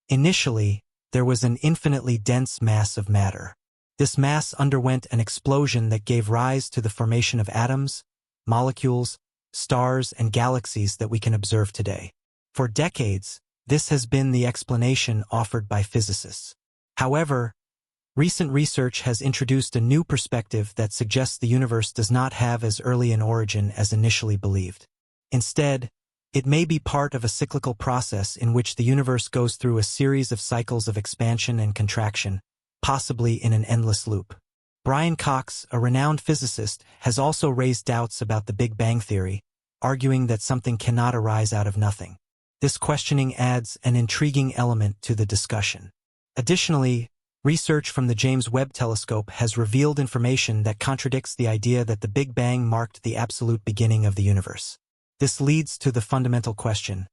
Initially, there was an infinitely dense mass of matter. This mass underwent an explosion that gave rise to the formation of atoms, molecules, stars, and galaxies that we can observe today. For decades, this has been the explanation offered by physicists. However, recent research has introduced a new perspective that suggests the universe does not have as early an origin as initially believed. Instead, it may be part of a cyclical process in which the universe goes through a series of cycles of expansion and contraction, possibly in an endless loop. Brian Cox, a renowned physicist, has also raised doubts about the Big Bang theory, arguing that something cannot arise out of nothing. This questioning adds an intriguing element to the discussion. Additionally, research from the James Webb Telescope has revealed information that contradicts the idea that the Big Bang marked the absolute beginning of the universe. This leads to the fundamental question: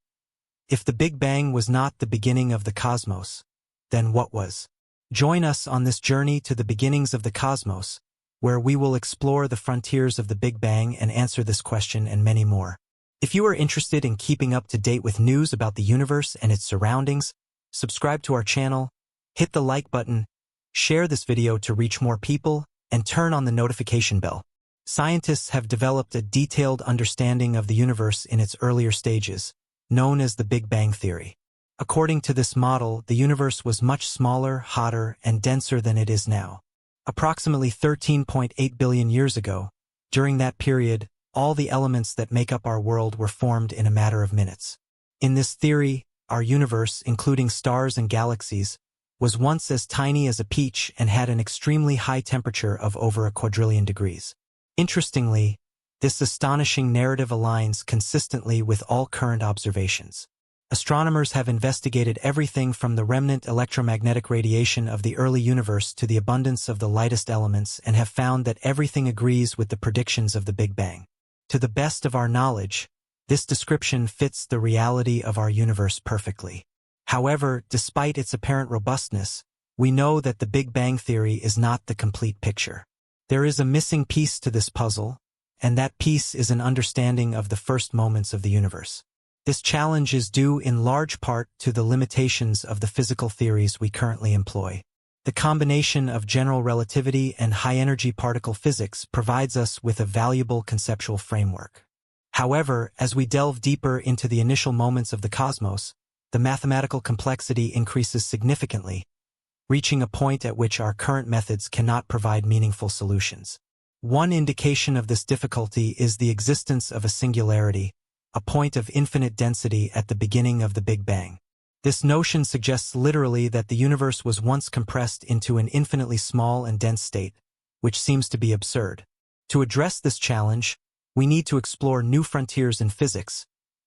if the Big Bang was not the beginning of the cosmos, then what was? Join us on this journey to the beginnings of the cosmos, where we will explore the frontiers of the Big Bang and answer this question and many more. If you are interested in keeping up to date with news about the universe and its surroundings, subscribe to our channel, hit the like button, share this video to reach more people, and turn on the notification bell. Scientists have developed a detailed understanding of the universe in its earlier stages, known as the Big Bang theory. According to this model, the universe was much smaller, hotter, and denser than it is now. Approximately 13.8 billion years ago, during that period, all the elements that make up our world were formed in a matter of minutes. In this theory, our universe, including stars and galaxies, was once as tiny as a peach and had an extremely high temperature of over a quadrillion degrees. Interestingly, this astonishing narrative aligns consistently with all current observations. Astronomers have investigated everything from the remnant electromagnetic radiation of the early universe to the abundance of the lightest elements and have found that everything agrees with the predictions of the Big Bang. To the best of our knowledge, this description fits the reality of our universe perfectly. However, despite its apparent robustness, we know that the Big Bang theory is not the complete picture. There is a missing piece to this puzzle, and that piece is an understanding of the first moments of the universe. This challenge is due in large part to the limitations of the physical theories we currently employ. The combination of general relativity and high-energy particle physics provides us with a valuable conceptual framework. However, as we delve deeper into the initial moments of the cosmos, the mathematical complexity increases significantly, reaching a point at which our current methods cannot provide meaningful solutions. One indication of this difficulty is the existence of a singularity, a point of infinite density at the beginning of the Big Bang. This notion suggests literally that the universe was once compressed into an infinitely small and dense state, which seems to be absurd. To address this challenge, we need to explore new frontiers in physics,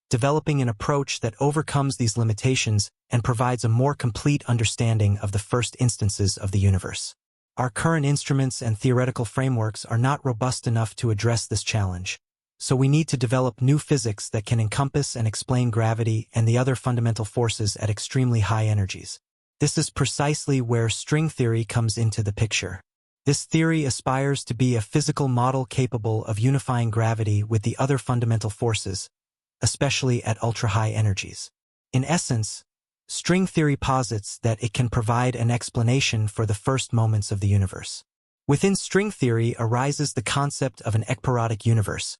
developing an approach that overcomes these limitations and provides a more complete understanding of the first instances of the universe. Our current instruments and theoretical frameworks are not robust enough to address this challenge, so we need to develop new physics that can encompass and explain gravity and the other fundamental forces at extremely high energies. This is precisely where string theory comes into the picture. This theory aspires to be a physical model capable of unifying gravity with the other fundamental forces, especially at ultra-high energies. In essence, string theory posits that it can provide an explanation for the first moments of the universe. Within string theory arises the concept of an ekpyrotic universe,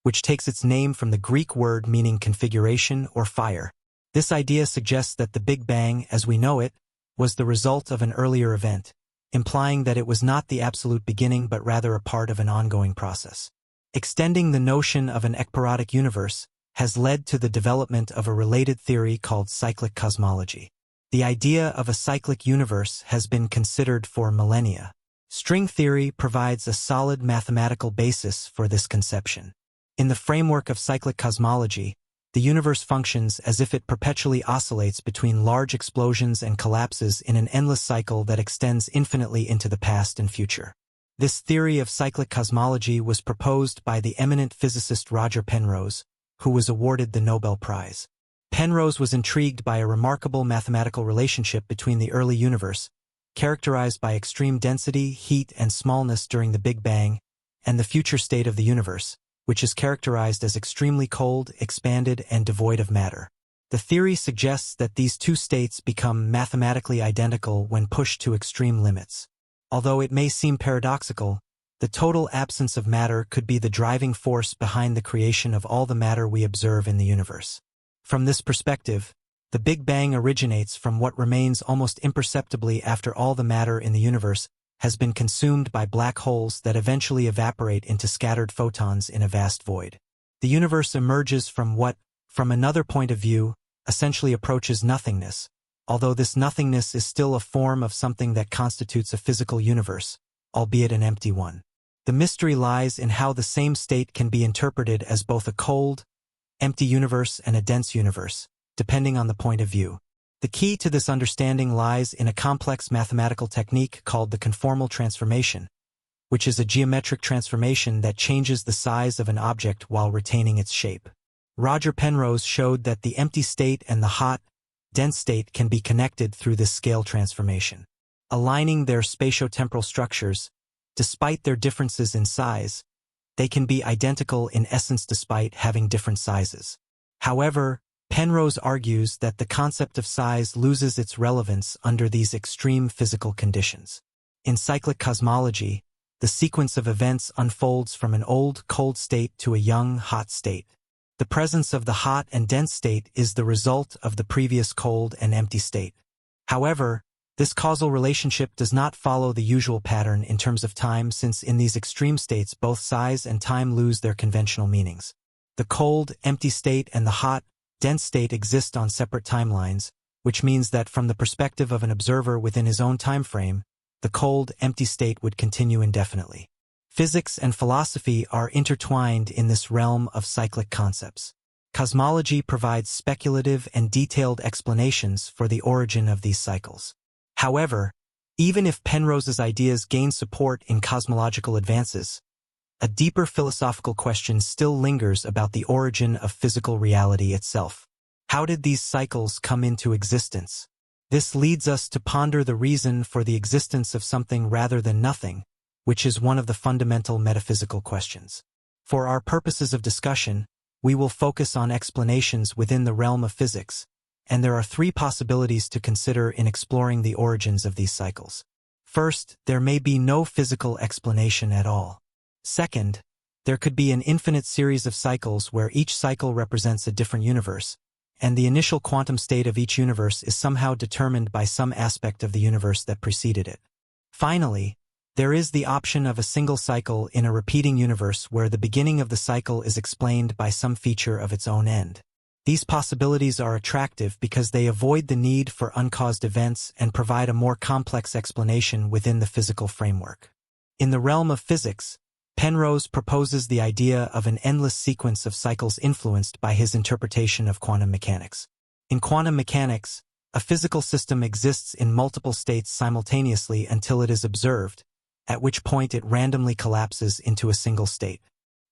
which takes its name from the Greek word meaning configuration or fire. This idea suggests that the Big Bang, as we know it, was the result of an earlier event, implying that it was not the absolute beginning but rather a part of an ongoing process. Extending the notion of an ekpyrotic universe has led to the development of a related theory called cyclic cosmology. The idea of a cyclic universe has been considered for millennia. String theory provides a solid mathematical basis for this conception. In the framework of cyclic cosmology, the universe functions as if it perpetually oscillates between large explosions and collapses in an endless cycle that extends infinitely into the past and future. This theory of cyclic cosmology was proposed by the eminent physicist Roger Penrose, who was awarded the Nobel Prize. Penrose was intrigued by a remarkable mathematical relationship between the early universe, characterized by extreme density, heat, and smallness during the Big Bang, and the future state of the universe, which is characterized as extremely cold, expanded, and devoid of matter. The theory suggests that these two states become mathematically identical when pushed to extreme limits. Although it may seem paradoxical, the total absence of matter could be the driving force behind the creation of all the matter we observe in the universe. From this perspective, the Big Bang originates from what remains almost imperceptibly after all the matter in the universe has been consumed by black holes that eventually evaporate into scattered photons in a vast void. The universe emerges from what, from another point of view, essentially approaches nothingness, although this nothingness is still a form of something that constitutes a physical universe, albeit an empty one. The mystery lies in how the same state can be interpreted as both a cold, empty universe and a dense universe, depending on the point of view. The key to this understanding lies in a complex mathematical technique called the conformal transformation, which is a geometric transformation that changes the size of an object while retaining its shape. Roger Penrose showed that the empty state and the hot, dense state can be connected through this scale transformation. Aligning their spatiotemporal structures, despite their differences in size, they can be identical in essence despite having different sizes. However, Penrose argues that the concept of size loses its relevance under these extreme physical conditions. In cyclic cosmology, the sequence of events unfolds from an old, cold state to a young, hot state. The presence of the hot and dense state is the result of the previous cold and empty state. However, this causal relationship does not follow the usual pattern in terms of time, since in these extreme states both size and time lose their conventional meanings. The cold, empty state and the hot, dense state exist on separate timelines, which means that from the perspective of an observer within his own time frame, the cold, empty state would continue indefinitely. Physics and philosophy are intertwined in this realm of cyclic concepts. Cosmology provides speculative and detailed explanations for the origin of these cycles. However, even if Penrose's ideas gain support in cosmological advances, a deeper philosophical question still lingers about the origin of physical reality itself. How did these cycles come into existence? This leads us to ponder the reason for the existence of something rather than nothing, which is one of the fundamental metaphysical questions. For our purposes of discussion, we will focus on explanations within the realm of physics, and there are three possibilities to consider in exploring the origins of these cycles. First, there may be no physical explanation at all. Second, there could be an infinite series of cycles where each cycle represents a different universe, and the initial quantum state of each universe is somehow determined by some aspect of the universe that preceded it. Finally, there is the option of a single cycle in a repeating universe where the beginning of the cycle is explained by some feature of its own end. These possibilities are attractive because they avoid the need for uncaused events and provide a more complex explanation within the physical framework. In the realm of physics, Penrose proposes the idea of an endless sequence of cycles influenced by his interpretation of quantum mechanics. In quantum mechanics, a physical system exists in multiple states simultaneously until it is observed, at which point it randomly collapses into a single state.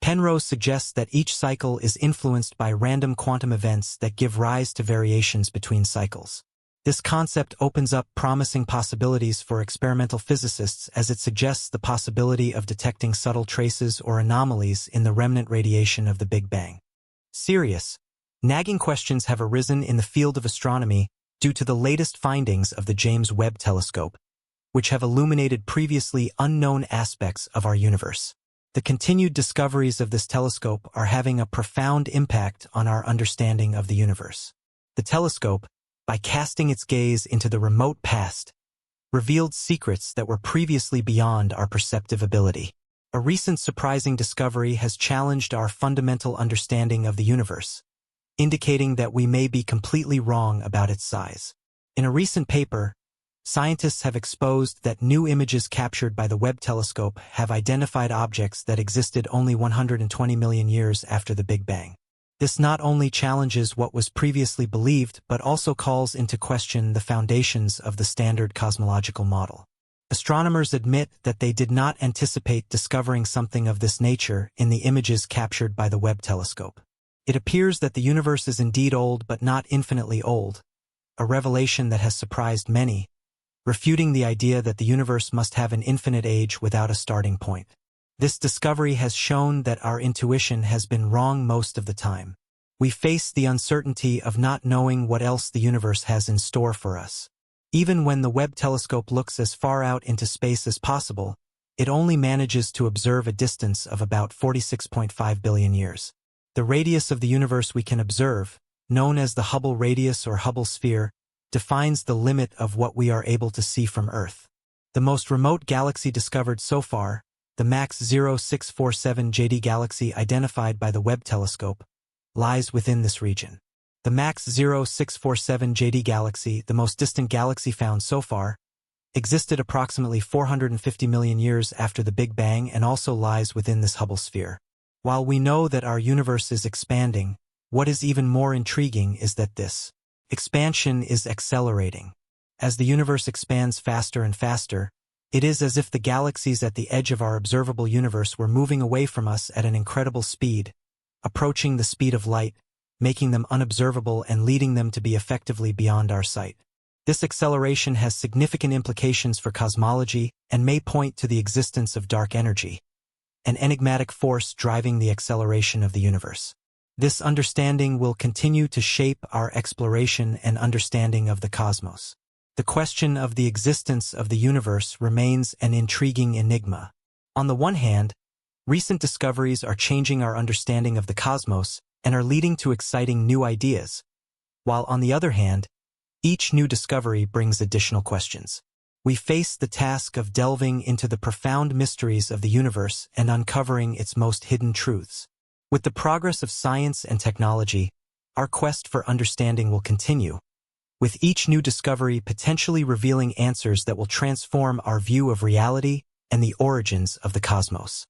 Penrose suggests that each cycle is influenced by random quantum events that give rise to variations between cycles. This concept opens up promising possibilities for experimental physicists as it suggests the possibility of detecting subtle traces or anomalies in the remnant radiation of the Big Bang. Serious, nagging questions have arisen in the field of astronomy due to the latest findings of the James Webb Telescope, which have illuminated previously unknown aspects of our universe. The continued discoveries of this telescope are having a profound impact on our understanding of the universe. The telescope, by casting its gaze into the remote past, revealed secrets that were previously beyond our perceptive ability. A recent surprising discovery has challenged our fundamental understanding of the universe, indicating that we may be completely wrong about its size. In a recent paper, scientists have exposed that new images captured by the Webb telescope have identified objects that existed only 120 million years after the Big Bang. This not only challenges what was previously believed but also calls into question the foundations of the standard cosmological model. Astronomers admit that they did not anticipate discovering something of this nature in the images captured by the Webb telescope. It appears that the universe is indeed old but not infinitely old, a revelation that has surprised many, refuting the idea that the universe must have an infinite age without a starting point. This discovery has shown that our intuition has been wrong most of the time. We face the uncertainty of not knowing what else the universe has in store for us. Even when the Webb telescope looks as far out into space as possible, it only manages to observe a distance of about 46.5 billion years. The radius of the universe we can observe, known as the Hubble radius or Hubble sphere, defines the limit of what we are able to see from Earth. The most remote galaxy discovered so far, the MAX 0647 JD galaxy identified by the Webb telescope, lies within this region. The MAX 0647 JD galaxy, the most distant galaxy found so far, existed approximately 450 million years after the Big Bang and also lies within this Hubble sphere. While we know that our universe is expanding, what is even more intriguing is that this expansion is accelerating. As the universe expands faster and faster, it is as if the galaxies at the edge of our observable universe were moving away from us at an incredible speed, approaching the speed of light, making them unobservable and leading them to be effectively beyond our sight. This acceleration has significant implications for cosmology and may point to the existence of dark energy, an enigmatic force driving the acceleration of the universe. This understanding will continue to shape our exploration and understanding of the cosmos. The question of the existence of the universe remains an intriguing enigma. On the one hand, recent discoveries are changing our understanding of the cosmos and are leading to exciting new ideas, while on the other hand, each new discovery brings additional questions. We face the task of delving into the profound mysteries of the universe and uncovering its most hidden truths. With the progress of science and technology, our quest for understanding will continue, with each new discovery potentially revealing answers that will transform our view of reality and the origins of the cosmos.